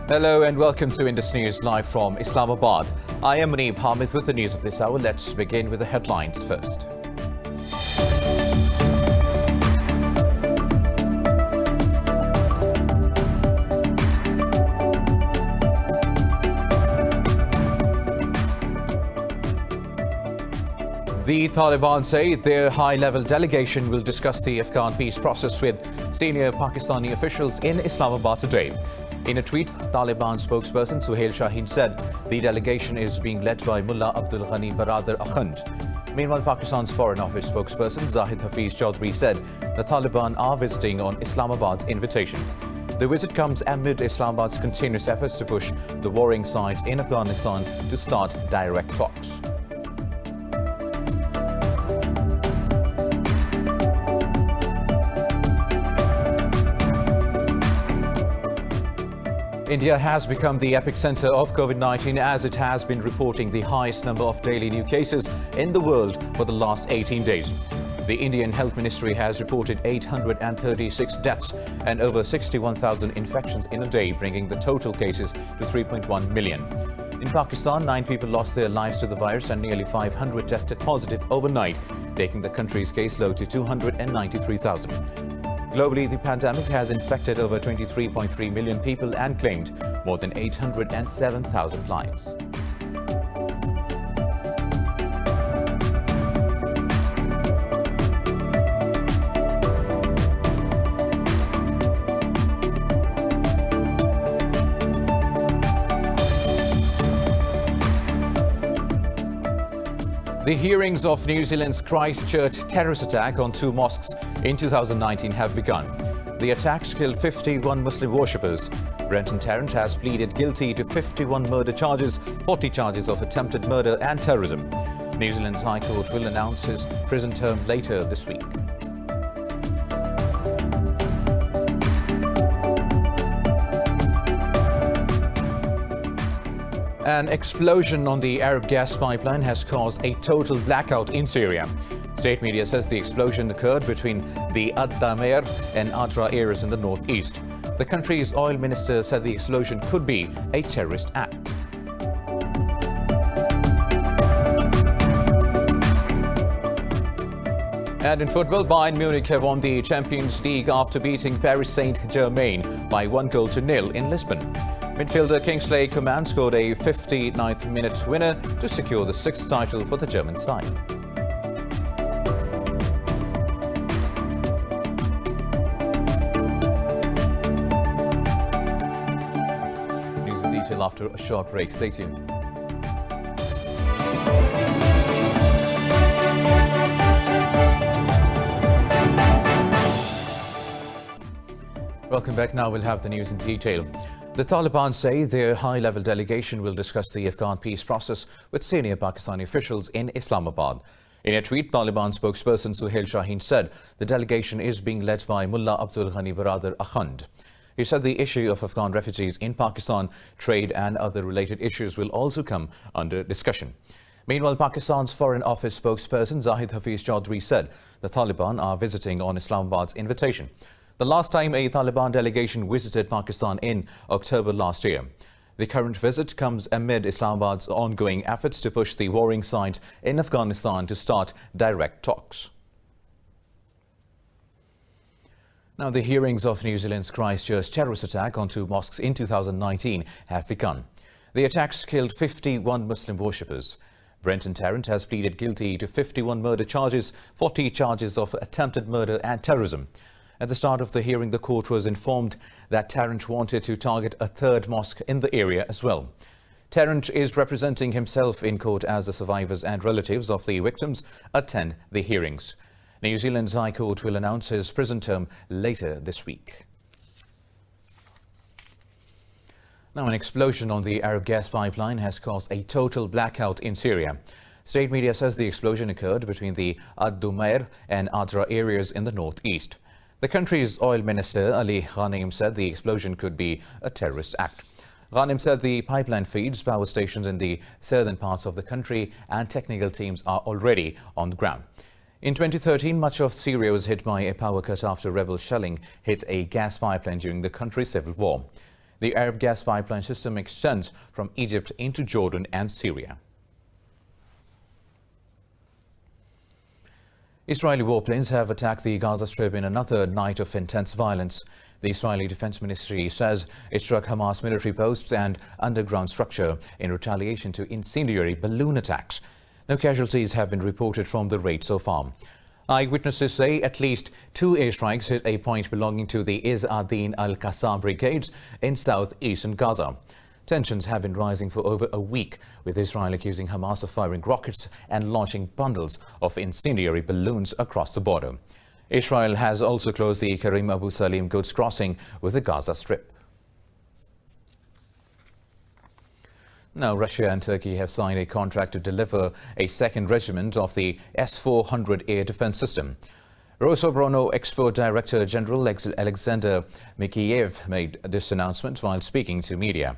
Hello and welcome to Indus News live from Islamabad. I am Muneeb Hamid with the news of this hour. Let's begin with the headlines first. The Taliban say their high-level delegation will discuss the Afghan peace process with senior Pakistani officials in Islamabad today. In a tweet, Taliban spokesperson Suhail Shaheen said the delegation is being led by Mullah Abdul Ghani Baradar Akhund. Meanwhile, Pakistan's Foreign Office spokesperson Zahid Hafiz Chaudhry said the Taliban are visiting on Islamabad's invitation. The visit comes amid Islamabad's continuous efforts to push the warring sides in Afghanistan to start direct talks. India has become the epicenter of COVID-19 as it has been reporting the highest number of daily new cases in the world for the last 18 days. The Indian Health Ministry has reported 836 deaths and over 61,000 infections in a day, bringing the total cases to 3.1 million. In Pakistan, 9 people lost their lives to the virus and nearly 500 tested positive overnight, taking the country's caseload to 293,000. Globally, the pandemic has infected over 23.3 million people and claimed more than 807,000 lives. The hearings of New Zealand's Christchurch terrorist attack on 2 mosques in 2019 have begun. The attacks killed 51 Muslim worshippers. Brenton Tarrant has pleaded guilty to 51 murder charges, 40 charges of attempted murder and terrorism. New Zealand's High Court will announce his prison term later this week. An explosion on the Arab gas pipeline has caused a total blackout in Syria. State media says the explosion occurred between the Ad-Damer and Adra areas in the northeast. The country's oil minister said the explosion could be a terrorist act. And in football, Bayern Munich have won the Champions League after beating Paris Saint-Germain by 1-0 in Lisbon. Midfielder Kingsley Coman scored a 59th minute winner to secure the 6th title for the German side. News in detail after a short break. Stay tuned. Welcome back. Now we'll have the news in detail. The Taliban say their high-level delegation will discuss the Afghan peace process with senior Pakistani officials in Islamabad. In a tweet, Taliban spokesperson Suhail Shaheen said the delegation is being led by Mullah Abdul Ghani Baradar Akhund. He said the issue of Afghan refugees in Pakistan, trade and other related issues will also come under discussion. Meanwhile, Pakistan's Foreign Office spokesperson Zahid Hafiz Chaudhry said the Taliban are visiting on Islamabad's invitation. The last time a Taliban delegation visited Pakistan in October last year. The current visit comes amid Islamabad's ongoing efforts to push the warring sides in Afghanistan to start direct talks. Now, the hearings of New Zealand's Christchurch terrorist attack on 2 mosques in 2019 have begun. The attacks killed 51 Muslim worshippers. Brenton Tarrant has pleaded guilty to 51 murder charges, 40 charges of attempted murder and terrorism. At the start of the hearing, the court was informed that Tarrant wanted to target a 3rd mosque in the area as well. Tarrant is representing himself in court as the survivors and relatives of the victims attend the hearings. New Zealand's High Court will announce his prison term later this week. Now, an explosion on the Arab gas pipeline has caused a total blackout in Syria. State media says the explosion occurred between the Ad-Dumair and Adra areas in the northeast. The country's oil minister, Ali Ghanim, said the explosion could be a terrorist act. Ghanim said the pipeline feeds power stations in the southern parts of the country and technical teams are already on the ground. In 2013, much of Syria was hit by a power cut after rebel shelling hit a gas pipeline during the country's civil war. The Arab gas pipeline system extends from Egypt into Jordan and Syria. Israeli warplanes have attacked the Gaza Strip in another night of intense violence. The Israeli Defense Ministry says it struck Hamas military posts and underground structure in retaliation to incendiary balloon attacks. No casualties have been reported from the raid so far. Eyewitnesses say at least 2 airstrikes hit a point belonging to the Izz ad-Din al-Qassam brigades in southeastern Gaza. Tensions have been rising for over a week, with Israel accusing Hamas of firing rockets and launching bundles of incendiary balloons across the border. Israel has also closed the Karim Abu Salim goods crossing with the Gaza Strip. Now, Russia and Turkey have signed a contract to deliver a second regiment of the S-400 air defense system. Rosoboronexport Export Director General Alexander Mikheyev made this announcement while speaking to media.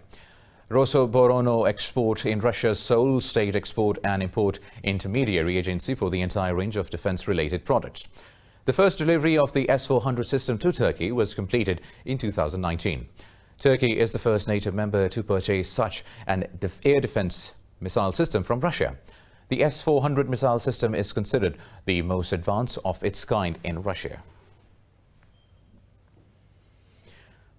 Rosoboronexport in Russia's sole state export and import intermediary agency for the entire range of defense-related products. The first delivery of the S-400 system to Turkey was completed in 2019. Turkey is the first NATO member to purchase such an air defense missile system from Russia. The S-400 missile system is considered the most advanced of its kind in Russia.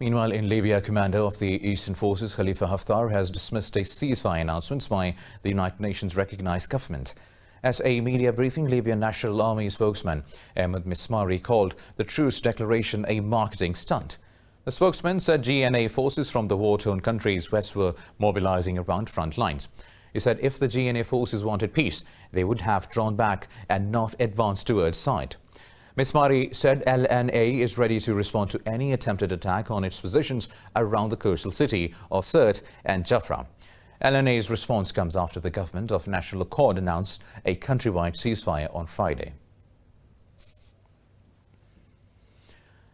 Meanwhile, in Libya, commander of the Eastern Forces, Khalifa Haftar, has dismissed a ceasefire announcement by the United Nations-recognized government. As a media briefing, Libyan National Army spokesman Ahmed Mismari called the truce declaration a marketing stunt. The spokesman said GNA forces from the war-torn countries west were mobilizing around front lines. He said if the GNA forces wanted peace, they would have drawn back and not advanced towards side. Mismari said LNA is ready to respond to any attempted attack on its positions around the coastal city of Sirte and Jafra. LNA's response comes after the government of National Accord announced a countrywide ceasefire on Friday.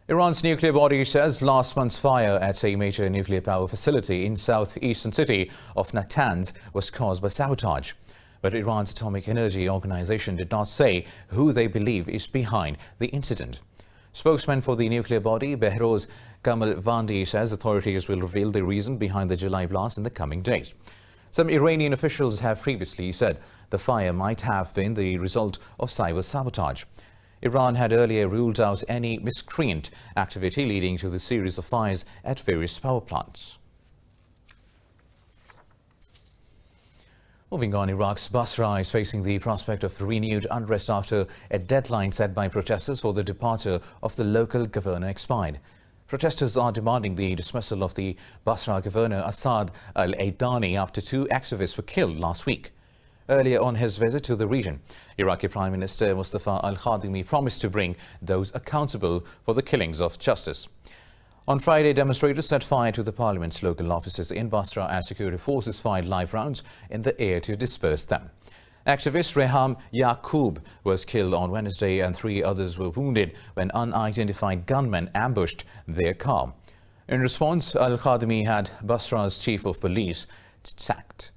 Iran's nuclear body says last month's fire at a major nuclear power facility in southeastern city of Natanz was caused by sabotage. But Iran's Atomic Energy Organization did not say who they believe is behind the incident. Spokesman for the nuclear body, Behrouz Kamalvandi, says authorities will reveal the reason behind the July blast in the coming days. Some Iranian officials have previously said the fire might have been the result of cyber sabotage. Iran had earlier ruled out any miscreant activity leading to the series of fires at various power plants. Moving on, Iraq's Basra is facing the prospect of renewed unrest after a deadline set by protesters for the departure of the local governor expired. Protesters are demanding the dismissal of the Basra governor Assad al-Aidani after 2 activists were killed last week. Earlier on his visit to the region, Iraqi Prime Minister Mustafa al-Khadimi promised to bring those accountable for the killings of justice. On Friday, demonstrators set fire to the parliament's local offices in Basra as security forces fired live rounds in the air to disperse them. Activist Reham Yaqub was killed on Wednesday and 3 others were wounded when unidentified gunmen ambushed their car. In response, al-Khadimi had Basra's chief of police sacked.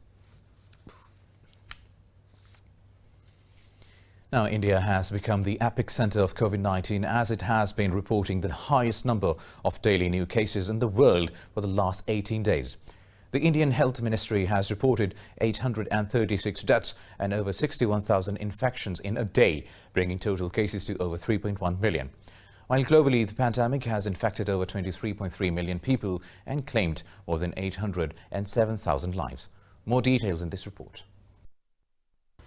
Now, India has become the epicenter of COVID-19 as it has been reporting the highest number of daily new cases in the world for the last 18 days. The Indian Health Ministry has reported 836 deaths and over 61,000 infections in a day, bringing total cases to over 3.1 million. While globally, the pandemic has infected over 23.3 million people and claimed more than 807,000 lives. More details in this report.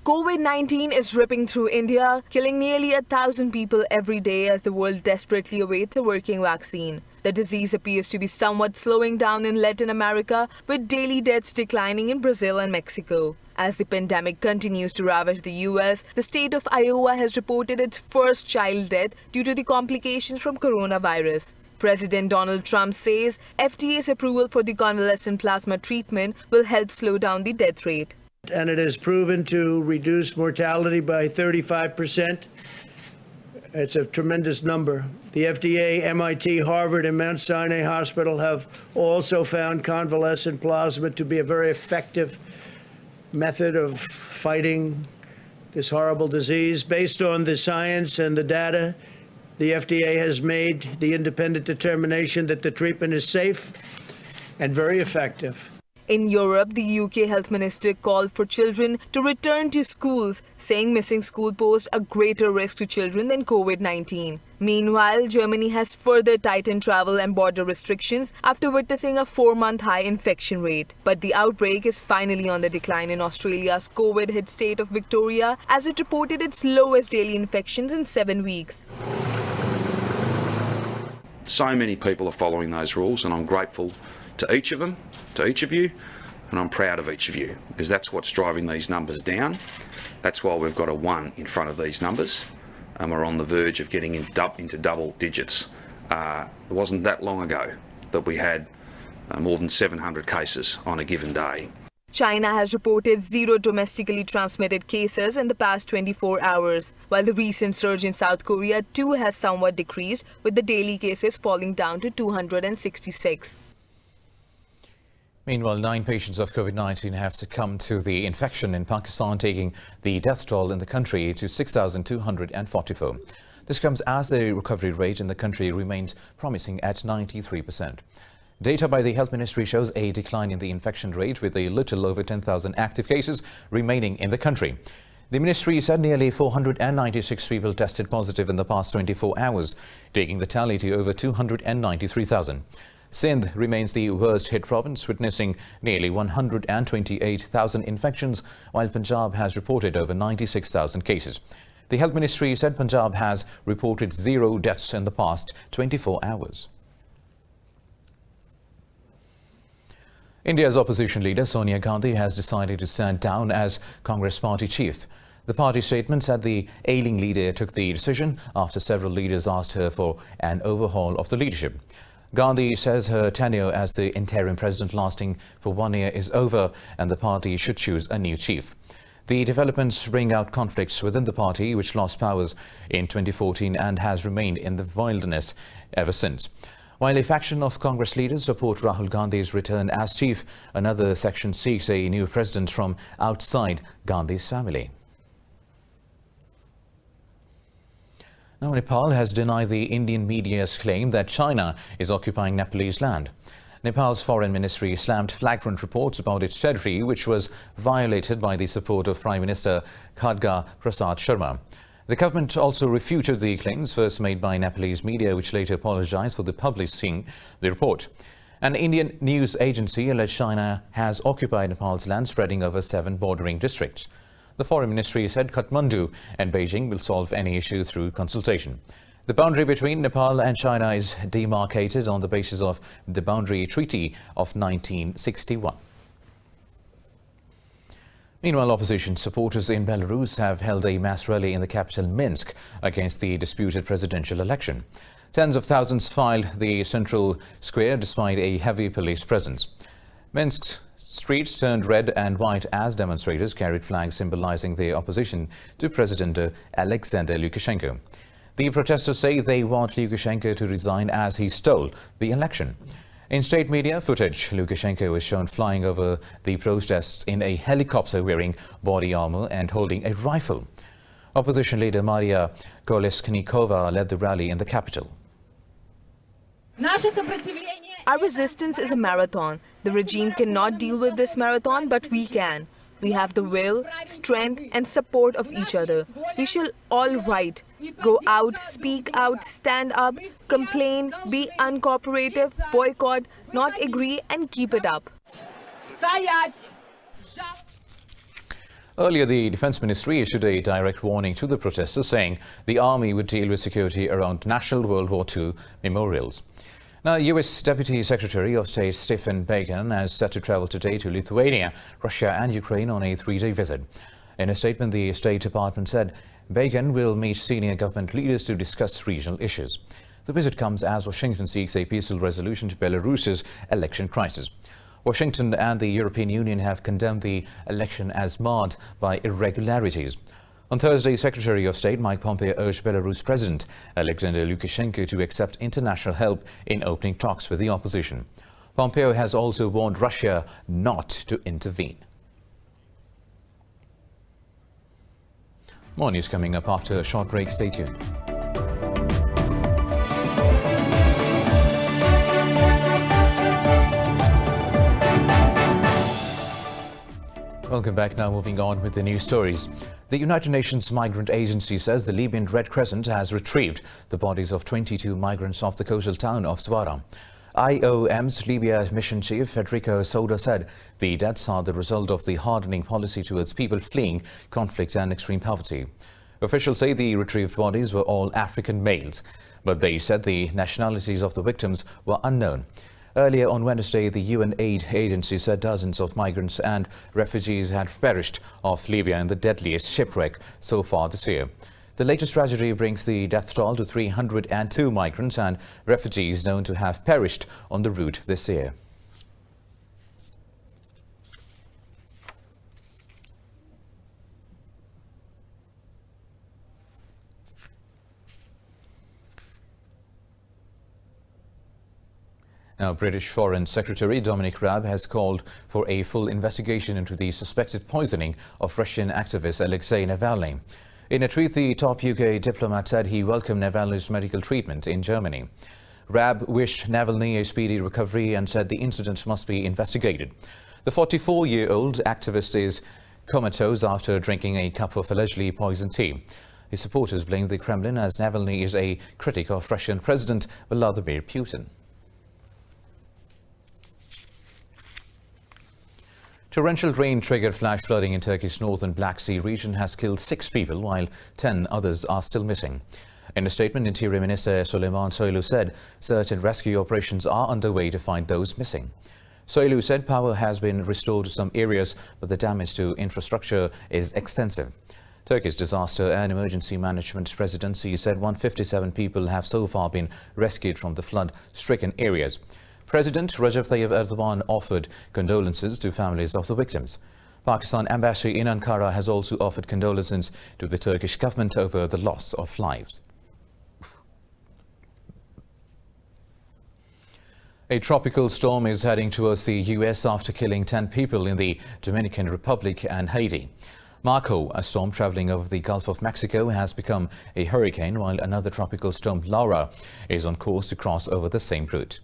COVID-19 is ripping through India, killing nearly 1,000 people every day as the world desperately awaits a working vaccine. The disease appears to be somewhat slowing down in Latin America, with daily deaths declining in Brazil and Mexico. As the pandemic continues to ravage the US, the state of Iowa has reported its first child death due to the complications from coronavirus. President Donald Trump says FDA's approval for the convalescent plasma treatment will help slow down the death rate. And it has proven to reduce mortality by 35%. It's a tremendous number. The FDA, MIT, Harvard, and Mount Sinai Hospital have also found convalescent plasma to be a very effective method of fighting this horrible disease. Based on the science and the data, the FDA has made the independent determination that the treatment is safe and very effective. In Europe, the UK Health Minister called for children to return to schools, saying missing school pose a greater risk to children than COVID-19. Meanwhile, Germany has further tightened travel and border restrictions after witnessing a 4-month high infection rate. But the outbreak is finally on the decline in Australia's COVID-hit state of Victoria, as it reported its lowest daily infections in 7 weeks. So many people are following those rules, and I'm grateful to each of them, to each of you, and I'm proud of each of you, because that's what's driving these numbers down. That's why we've got a 1 in front of these numbers, and we're on the verge of getting into double digits. It wasn't that long ago that we had more than 700 cases on a given day. China has reported 0 domestically transmitted cases in the past 24 hours, while the recent surge in South Korea too has somewhat decreased, with the daily cases falling down to 266. Meanwhile, 9 patients of COVID-19 have succumbed to the infection in Pakistan, taking the death toll in the country to 6,244. This comes as the recovery rate in the country remains promising at 93%. Data by the Health Ministry shows a decline in the infection rate, with a little over 10,000 active cases remaining in the country. The ministry said nearly 496 people tested positive in the past 24 hours, taking the tally to over 293,000. Sindh remains the worst-hit province, witnessing nearly 128,000 infections, while Punjab has reported over 96,000 cases. The Health Ministry said Punjab has reported 0 deaths in the past 24 hours. India's opposition leader Sonia Gandhi has decided to stand down as Congress party chief. The party statement said the ailing leader took the decision after several leaders asked her for an overhaul of the leadership. Gandhi says her tenure as the interim president, lasting for 1 year, is over, and the party should choose a new chief. The developments bring out conflicts within the party, which lost powers in 2014 and has remained in the wilderness ever since. While a faction of Congress leaders support Rahul Gandhi's return as chief, another section seeks a new president from outside Gandhi's family. Now, Nepal has denied the Indian media's claim that China is occupying Nepalese land. Nepal's foreign ministry slammed flagrant reports about its territory, which was violated by the support of Prime Minister Khadga Prasad Sharma. The government also refuted the claims first made by Nepalese media, which later apologized for the publishing the report. An Indian news agency alleged China has occupied Nepal's land, spreading over 7 bordering districts. The Foreign Ministry said Kathmandu and Beijing will solve any issue through consultation. The boundary between Nepal and China is demarcated on the basis of the Boundary Treaty of 1961. Meanwhile, opposition supporters in Belarus have held a mass rally in the capital Minsk against the disputed presidential election. Tens of thousands filed the central square despite a heavy police presence. Minsk's streets turned red and white as demonstrators carried flags symbolizing their opposition to President Alexei Lukashenko. The protesters say they want Lukashenko to resign as he stole the election. In state media footage, Lukashenko was shown flying over the protests in a helicopter wearing body armor and holding a rifle. Opposition leader Maria Kolesnikova led the rally in the capital. Our resistance is a marathon. The regime cannot deal with this marathon, but we can. We have the will, strength and support of each other. We shall all right. Go out, speak out, stand up, complain, be uncooperative, boycott, not agree and keep it up. Earlier, the Defense Ministry issued a direct warning to the protesters, saying the army would deal with security around National World War II memorials. Now, U.S. Deputy Secretary of State Stephen Bacon is set to travel today to Lithuania, Russia and Ukraine on a 3-day visit. In a statement, the State Department said Bacon will meet senior government leaders to discuss regional issues. The visit comes as Washington seeks a peaceful resolution to Belarus's election crisis. Washington and the European Union have condemned the election as marred by irregularities. On Thursday, Secretary of State Mike Pompeo urged Belarus President Alexander Lukashenko to accept international help in opening talks with the opposition. Pompeo has also warned Russia not to intervene. More news coming up after a short break. Stay tuned. Welcome back. Now moving on with the news stories. The United Nations Migrant Agency says the Libyan Red Crescent has retrieved the bodies of 22 migrants off the coastal town of Zwara. IOM's Libya mission chief Federico Souda said the deaths are the result of the hardening policy towards people fleeing conflict and extreme poverty. Officials say the retrieved bodies were all African males, but they said the nationalities of the victims were unknown. Earlier on Wednesday, the UN aid agency said dozens of migrants and refugees had perished off Libya in the deadliest shipwreck so far this year. The latest tragedy brings the death toll to 302 migrants and refugees known to have perished on the route this year. Now, British Foreign Secretary Dominic Raab has called for a full investigation into the suspected poisoning of Russian activist Alexei Navalny. In a tweet, the top UK diplomat said he welcomed Navalny's medical treatment in Germany. Raab wished Navalny a speedy recovery and said the incident must be investigated. The 44-year-old activist is comatose after drinking a cup of allegedly poisoned tea. His supporters blame the Kremlin as Navalny is a critic of Russian President Vladimir Putin. Torrential rain triggered flash flooding in Turkey's northern Black Sea region has killed 6 people, while 10 others are still missing. In a statement, Interior Minister Süleyman Soylu said search and rescue operations are underway to find those missing. Soylu said power has been restored to some areas, but the damage to infrastructure is extensive. Turkey's Disaster and Emergency Management Presidency said 157 people have so far been rescued from the flood-stricken areas. President Recep Tayyip Erdogan offered condolences to families of the victims. Pakistan embassy in Ankara has also offered condolences to the Turkish government over the loss of lives. A tropical storm is heading towards the U.S. after killing 10 people in the Dominican Republic and Haiti. Marco, a storm traveling over the Gulf of Mexico, has become a hurricane, while another tropical storm, Laura, is on course to cross over the same route.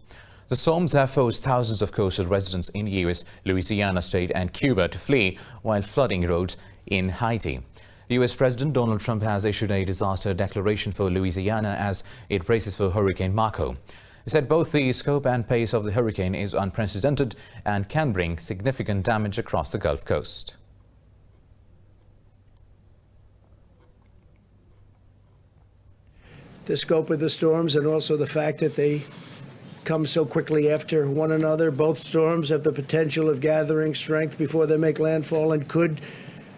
The storms have forced thousands of coastal residents in U.S., Louisiana state and Cuba to flee, while flooding roads in Haiti. U.S. President Donald Trump has issued a disaster declaration for Louisiana as it braces for Hurricane Marco. He said both the scope and pace of the hurricane is unprecedented and can bring significant damage across the Gulf Coast. The scope of the storms and also the fact that they come so quickly after one another. Both storms have the potential of gathering strength before they make landfall and could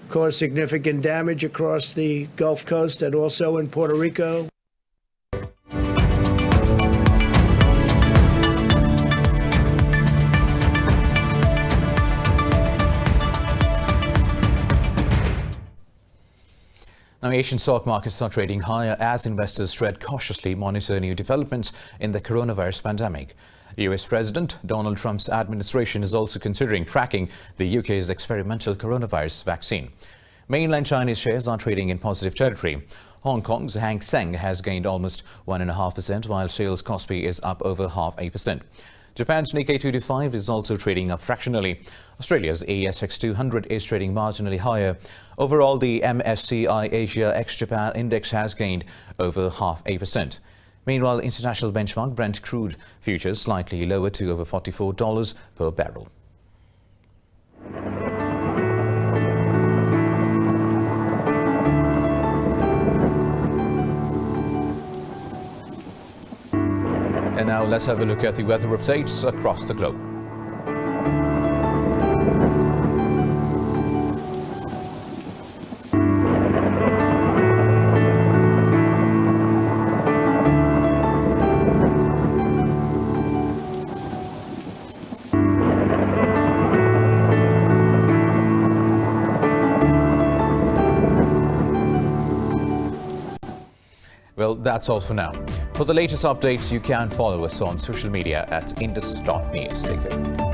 cause significant damage across the Gulf Coast and also in Puerto Rico. Now, Asian stock markets are trading higher as investors tread cautiously monitor new developments in the coronavirus pandemic. US President Donald Trump's administration is also considering tracking the UK's experimental coronavirus vaccine. Mainland Chinese shares are trading in positive territory. Hong Kong's Hang Seng has gained almost 1.5%, while Seoul's Kospi is up over 0.5%. Japan's Nikkei 225 is also trading up fractionally. Australia's ASX 200 is trading marginally higher. Overall, the MSCI Asia ex-Japan index has gained over 0.5%. Meanwhile, international benchmark Brent crude futures slightly lower to over $44 per barrel. And now let's have a look at the weather updates across the globe. Well, that's all for now. For the latest updates, you can follow us on social media at indus.news. Take care.